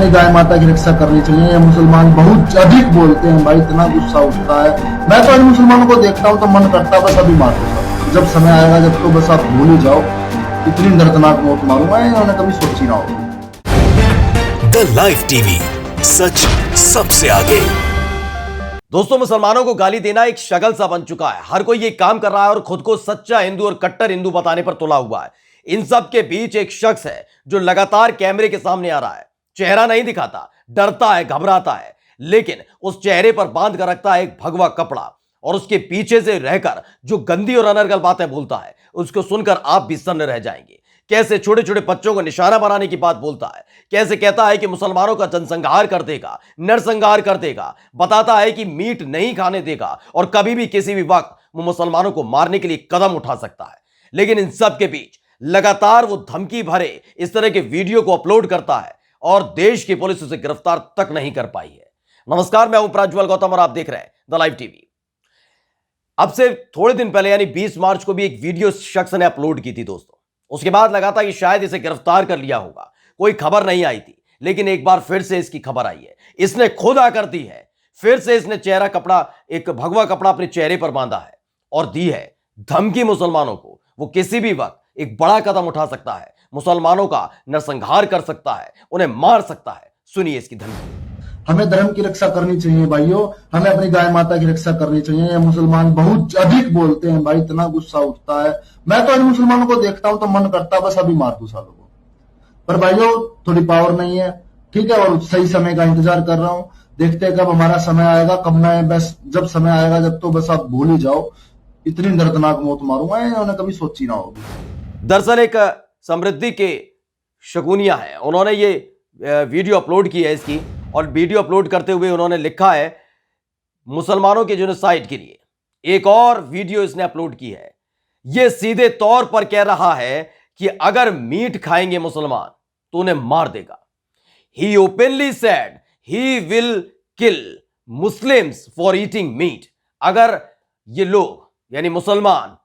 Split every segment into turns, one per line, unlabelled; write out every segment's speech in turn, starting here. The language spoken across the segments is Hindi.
अपनी गाय माता की रक्षा करनी चाहिए। ये मुसलमान बहुत अधिक बोलते हैं भाई, इतना गुस्सा उठता है। मैं तो इन मुसलमानों को देखता हूँ तो मन करता है बस अभी मार दो। जब समय आएगा जब तो बस आप भूल ही जाओ, इतनी दर्दनाक मौत मारूंगा इन्होंने कभी सोची ना हो।
द लाइव टीवी, सच सबसे आगे।
दोस्तों, मुसलमानों को गाली देना एक शगल सा बन चुका है। हर कोई ये काम कर रहा है और खुद को सच्चा हिंदू और कट्टर हिंदू बताने पर तुला हुआ है। इन सब के बीच एक शख्स है जो लगातार कैमरे के सामने आ रहा है, चेहरा नहीं दिखाता, डरता है, घबराता है, लेकिन उस चेहरे पर बांध कर रखता है एक भगवा कपड़ा और उसके पीछे से रहकर जो गंदी और अनर्गल बातें बोलता है उसको सुनकर आप भी सन्न रह जाएंगे। कैसे छोटे छोटे बच्चों को निशाना बनाने की बात बोलता है, कैसे कहता है कि मुसलमानों का जनसंहार कर देगा, नरसंहार कर देगा, बताता है कि मीट नहीं खाने देगा और कभी भी किसी भी वक्त वो मुसलमानों को मारने के लिए कदम उठा सकता है। लेकिन इन सब के बीच लगातार वो धमकी भरे इस तरह के वीडियो को अपलोड करता है और देश की पुलिस उसे गिरफ्तार तक नहीं कर पाई है। नमस्कार, मैं हूं प्रज्वल गौतम और आप देख रहे हैं द लाइव टीवी। अब से थोड़े दिन पहले यानी 20 मार्च को भी एक वीडियो शख्स ने अपलोड की थी दोस्तों। उसके बाद लगा था कि शायद इसे गिरफ्तार कर लिया होगा, कोई खबर नहीं आई थी, लेकिन एक बार फिर से इसकी खबर आई है। इसने खुद आकर दी है, फिर से इसने चेहरा कपड़ा, एक भगवा कपड़ा अपने चेहरे पर बांधा है और दी है धमकी मुसलमानों को। वो किसी भी वक्त एक बड़ा कदम उठा सकता है, मुसलमानों का नरसंहार कर सकता है, उन्हें मार सकता है। सुनिए इसकी धमकी।
हमें धर्म की रक्षा करनी चाहिए भाइयों, हमें अपनी गाय माता की रक्षा करनी चाहिए। ये मुसलमान बहुत अधिक बोलते हैं भाई, इतना गुस्सा उठता है। मैं तो इन मुसलमानों को देखता हूं तो मन करता है बस अभी मार दूं सालों को। पर भाइयों थोड़ी पावर नहीं है, ठीक है, और सही समय का इंतजार कर रहा हूं। देखते हैं कब हमारा समय आएगा, कब मैं बस जब समय आएगा जब तो बस आप भूल ही जाओ, इतनी दर्दनाक मौत मारूंगा इन्होंने कभी सोची ना होगी।
दरअसल एक समृद्धि के शकुनिया है, उन्होंने ये वीडियो अपलोड की है इसकी, और वीडियो अपलोड करते हुए उन्होंने लिखा है मुसलमानों के जेनोसाइड के लिए। एक और वीडियो इसने अपलोड की है, यह सीधे तौर पर कह रहा है कि अगर मीट खाएंगे मुसलमान तो उन्हें मार देगा। He openly said he will kill Muslims for eating meat. अगर ये लोग यानी मुसलमान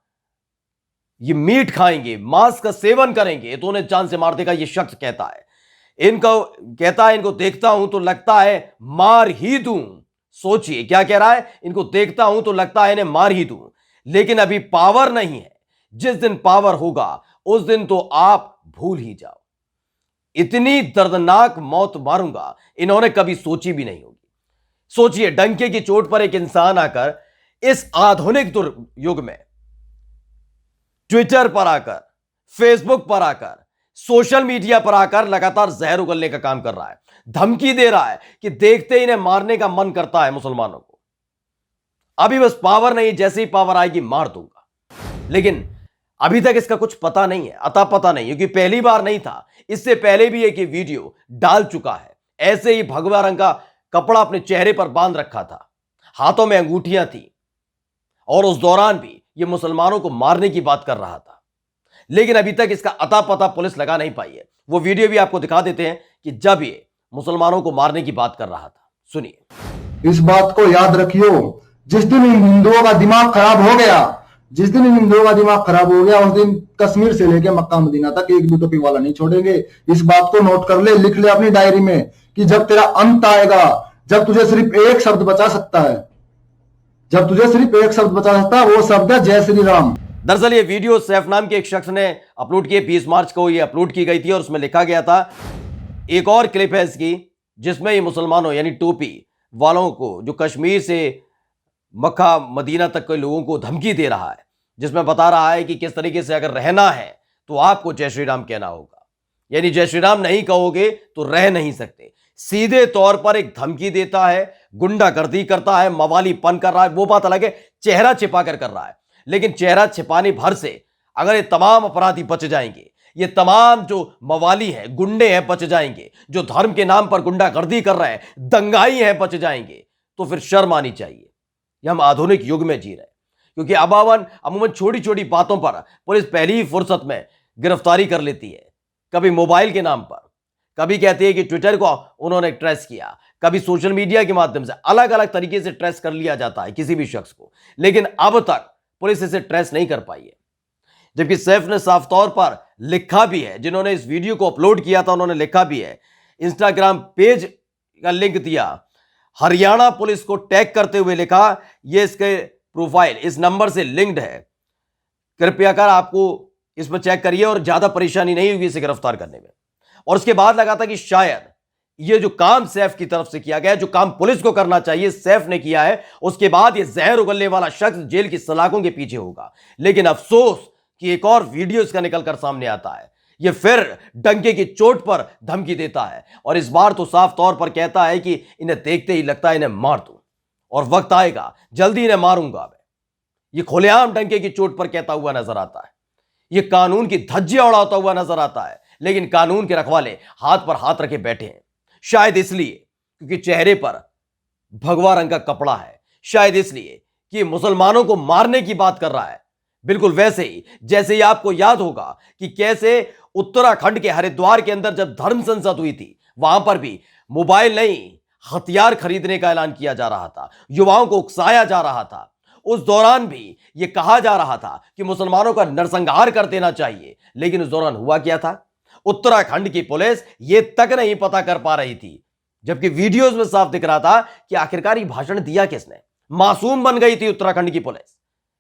ये मीट खाएंगे, मांस का सेवन करेंगे तो उन्हें जान से मार देगा, ये शख्स कहता है। इनको कहता है इनको देखता हूं तो लगता है मार ही दूं। सोचिए क्या कह रहा है, इनको देखता हूं तो लगता है इन्हें मार ही दूं, लेकिन अभी पावर नहीं है। जिस दिन पावर होगा उस दिन तो आप भूल ही जाओ। इतनी दर्दनाक मौत मारूंगा इन्होंने कभी सोची भी नहीं होगी। सोचिए, डंके की चोट पर एक इंसान आकर इस आधुनिक युग में ट्विटर पर आकर, फेसबुक पर आकर, सोशल मीडिया पर आकर लगातार जहर उगलने का काम कर रहा है, धमकी दे रहा है कि देखते ही इन्हें मारने का मन करता है मुसलमानों को। अभी बस पावर नहीं, जैसे ही पावर आएगी मार दूंगा। लेकिन अभी तक इसका कुछ पता नहीं है, अता पता नहीं, क्योंकि पहली बार नहीं था, इससे पहले भी एक वीडियो डाल चुका है। ऐसे ही भगवा रंग का कपड़ा अपने चेहरे पर बांध रखा था, हाथों में अंगूठियां थी और उस दौरान भी यह मुसलमानों को मारने की बात कर रहा था। लेकिन अभी तक इसका अता पता पुलिस लगा नहीं पाई है। वो वीडियो भी आपको दिखा देते हैं कि जब ये मुसलमानों को मारने की बात कर रहा था। सुनिए।
इस बात को याद रखियो, जिस दिन इन हिंदुओं का दिमाग खराब हो गया, जिस दिन इन हिंदुओं का दिमाग खराब हो गया उस दिन कश्मीर से लेकर मक्का मदीना तक एक भी टोपी वाला नहीं छोड़ेंगे। इस बात को नोट कर ले, लिख ले अपनी डायरी में कि जब तेरा अंत आएगा, जब तुझे सिर्फ एक शब्द बचा सकता है, जब तुझे सिर्फ एक शब्द बचा सकता है, वो शब्द है जय श्री राम।
दरअसल ये वीडियो सैफ नाम के एक शख्स ने अपलोड की, 20 मार्च को ये अपलोड की गई थी और उसमें लिखा गया था, एक और क्लिप है इसकी जिसमें ये मुसलमानों यानी टोपी वालों को, जो कश्मीर से मक्का मदीना तक के लोगों को धमकी दे रहा है, जिसमें बता रहा है कि किस तरीके से अगर रहना है तो आपको जय श्री राम कहना होगा, यानी जय श्री राम नहीं कहोगे तो रह नहीं सकते। सीधे तौर पर एक धमकी देता है, गुंडागर्दी करता है, मवालीपन कर रहा है। वो बात अलग है, चेहरा छिपा कर रहा है, लेकिन चेहरा छिपाने भर से अगर ये तमाम अपराधी बच जाएंगे, ये तमाम जो मवाली हैं, गुंडे हैं, बच जाएंगे, जो धर्म के नाम पर गुंडागर्दी कर रहे हैं, दंगाई हैं, बच जाएंगे, तो फिर शर्म आनी चाहिए। ये हम आधुनिक युग में जी रहे हैं, क्योंकि अमूमन छोटी छोटी बातों पर पुलिस पहली ही फुर्सत में गिरफ्तारी कर लेती है। कभी मोबाइल के नाम पर, कभी कहती है कि ट्विटर को उन्होंने ट्रेस किया, कभी सोशल मीडिया के माध्यम से अलग अलग तरीके से ट्रेस कर लिया जाता है किसी भी शख्स को, लेकिन अब तक पुलिस इसे ट्रेस नहीं कर पाई है। जबकि सैफ ने साफ तौर पर लिखा भी है, जिन्होंने इस वीडियो को अपलोड किया था उन्होंने लिखा भी है इंस्टाग्राम पेज का लिंक दिया, हरियाणा पुलिस को टैग करते हुए लिखा ये इसके प्रोफाइल इस नंबर से लिंक्ड है, कृपया कर आपको इसमें चेक करिए और ज्यादा परेशानी नहीं होगी इसे गिरफ्तार करने में। और उसके बाद लगा था कि शायद ये जो काम सैफ की तरफ से किया गया, जो काम पुलिस को करना चाहिए सैफ ने किया है, उसके बाद ये जहर उगलने वाला शख्स जेल की सलाखों के पीछे होगा। लेकिन अफसोस कि एक और वीडियो इसका निकलकर सामने आता है, ये फिर डंके की चोट पर धमकी देता है और इस बार तो साफ तौर पर कहता है कि इन्हें देखते ही लगता है इन्हें मार दूं और वक्त आएगा जल्दी इन्हें मारूंगा मैं। ये खुलेआम डंके की चोट पर कहता हुआ नजर आता है, ये कानून की धज्जियां उड़ाता हुआ नजर आता है, लेकिन कानून के रखवाले हाथ पर हाथ रखे बैठे हैं। शायद इसलिए क्योंकि चेहरे पर भगवा रंग का कपड़ा है, शायद इसलिए कि मुसलमानों को मारने की बात कर रहा है। बिल्कुल वैसे ही जैसे ही आपको याद होगा कि कैसे उत्तराखंड के हरिद्वार के अंदर जब धर्म संसद हुई थी, वहां पर भी मोबाइल नहीं हथियार खरीदने का ऐलान किया जा रहा था, युवाओं को उकसाया जा रहा था। उस दौरान भी यह कहा जा रहा था कि मुसलमानों का नरसंहार कर देना चाहिए, लेकिन उस दौरान हुआ क्या था? उत्तराखंड की पुलिस यह तक नहीं पता कर पा रही थी, जबकि वीडियोज में साफ दिख रहा था कि आखिरकार ये भाषण दिया किसने। मासूम बन गई थी उत्तराखंड की पुलिस,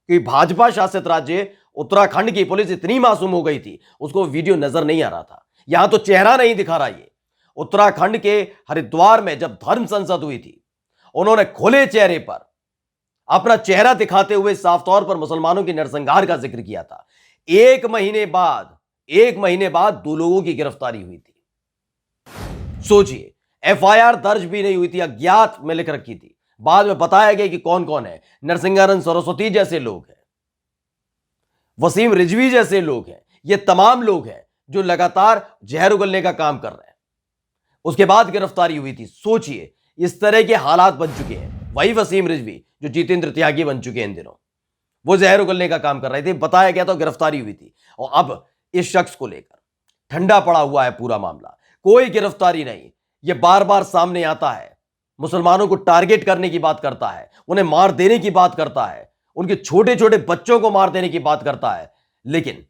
कि भाजपा शासित राज्य उत्तराखंड की पुलिस इतनी मासूम हो गई थी, उसको वीडियो नजर नहीं आ रहा था। यहां तो चेहरा नहीं दिखा रहा। ये उत्तराखंड के हरिद्वार में जब धर्म संसद हुई थी, उन्होंने खुले चेहरे पर अपना चेहरा दिखाते हुए साफ तौर पर मुसलमानों के नरसंहार का जिक्र किया था। एक महीने बाद 2 लोगों की गिरफ्तारी हुई थी। सोचिए, एफआईआर दर्ज भी नहीं हुई थी, अज्ञात में लिख रखी थी। बाद में बताया गया कि कौन कौन है। नरसिंहानंद सरस्वती जैसे लोग हैं, वसीम रिजवी जैसे लोग हैं, ये तमाम लोग हैं जो लगातार जहर उगलने का काम कर रहे हैं। उसके बाद गिरफ्तारी हुई थी। सोचिए, इस तरह के हालात बन चुके हैं। वही वसीम रिजवी जो जितेंद्र त्यागी बन चुके हैं इन दिनों, वो जहर उगलने का काम कर रहे थे, बताया गया तो गिरफ्तारी हुई थी। और अब इस शख्स को लेकर ठंडा पड़ा हुआ है पूरा मामला, कोई गिरफ्तारी नहीं। ये बार बार सामने आता है, मुसलमानों को टारगेट करने की बात करता है, उन्हें मार देने की बात करता है, उनके छोटे छोटे बच्चों को मार देने की बात करता है, लेकिन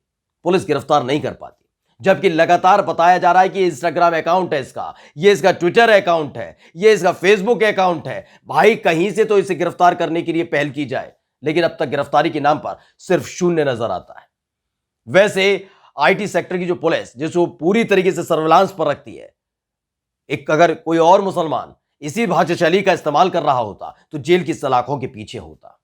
पुलिस गिरफ्तार नहीं कर पाती। जबकि लगातार बताया जा रहा है कि इंस्टाग्राम अकाउंट है इसका, ये इसका ट्विटर अकाउंट है, ये इसका फेसबुक अकाउंट है। भाई कहीं से तो इसे गिरफ्तार करने के लिए पहल की जाए, लेकिन अब तक गिरफ्तारी के नाम पर सिर्फ शून्य नजर आता है। वैसे आईटी सेक्टर की जो पुलिस, जिसको पूरी तरीके से सर्विलांस पर रखती है, एक अगर कोई और मुसलमान इसी भाषाशैली का इस्तेमाल कर रहा होता तो जेल की सलाखों के पीछे होता।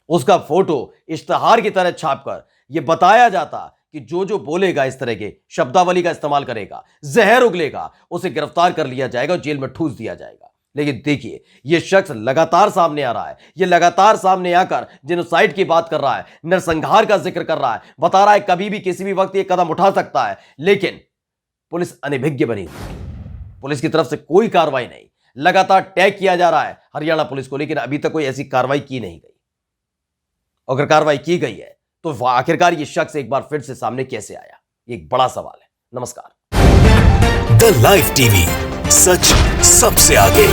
उसका फोटो इश्तहार की तरह छापकर यह बताया जाता कि जो जो बोलेगा, इस तरह के शब्दावली का इस्तेमाल करेगा, जहर उगलेगा, उसे गिरफ्तार कर लिया जाएगा और जेल में ठूस दिया जाएगा। लेकिन देखिए, यह शख्स लगातार सामने आ रहा है, यह लगातार सामने आकर जेनोसाइड की बात कर रहा है, नरसंहार का जिक्र कर रहा है, बता रहा है कभी भी किसी भी वक्त यह कदम उठा सकता है। लेकिन पुलिस अनभिज्ञ बनी हुई है, पुलिस की तरफ से कोई कार्रवाई नहीं। लगातार टैग किया जा रहा है हरियाणा पुलिस को, लेकिन अभी तक कोई ऐसी कार्रवाई की नहीं गई। अगर कार्रवाई की गई है तो आखिरकार ये शख्स एक बार फिर से सामने कैसे आया, एक बड़ा सवाल है। नमस्कार।
द लाइव टीवी, सच सबसे आगे।